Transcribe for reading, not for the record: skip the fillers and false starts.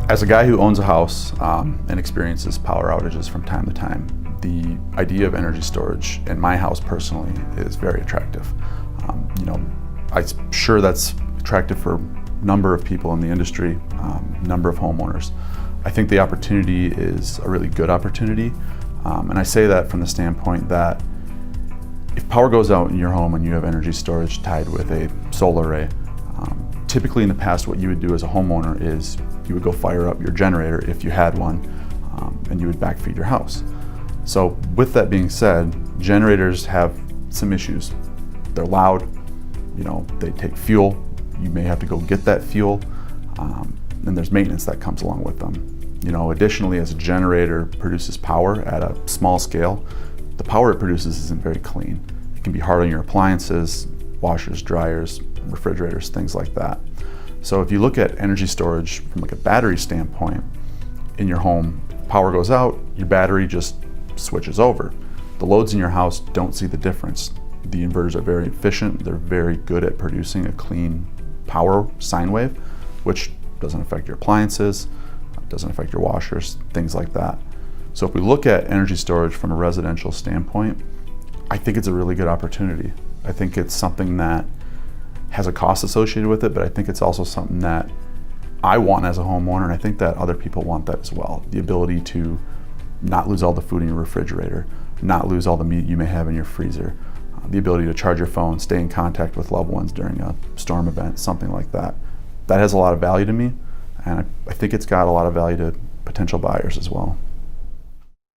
As a guy who owns a house and experiences power outages from time to time, the idea of energy storage in my house personally is very attractive. I'm sure that's attractive for a number of people in the industry, number of homeowners. I think the opportunity is a really good opportunity, and I say that from the standpoint that if power goes out in your home and you have energy storage tied with a solar array, typically in the past what you would do as a homeowner is you would go fire up your generator if you had one, and you would backfeed your house. So with that being said, generators have some issues. They're loud, they take fuel. You may have to go get that fuel, and there's maintenance that comes along with them. Additionally, as a generator produces power at a small scale, the power it produces isn't very clean. It can be hard on your appliances, washers, dryers, refrigerators, things like that. So if you look at energy storage from like a battery standpoint in your home, power goes out, your battery just switches over. The loads in your house don't see the difference. The inverters are very efficient. They're very good at producing a clean power sine wave, which doesn't affect your appliances, doesn't affect your washers, things like that. So if we look at energy storage from a residential standpoint, I think it's a really good opportunity. I think it's something that has a cost associated with it, but I think it's also something that I want as a homeowner, and I think that other people want that as well. The ability to not lose all the food in your refrigerator, not lose all the meat you may have in your freezer, the ability to charge your phone, stay in contact with loved ones during a storm event, something like that. That has a lot of value to me, and I think it's got a lot of value to potential buyers as well.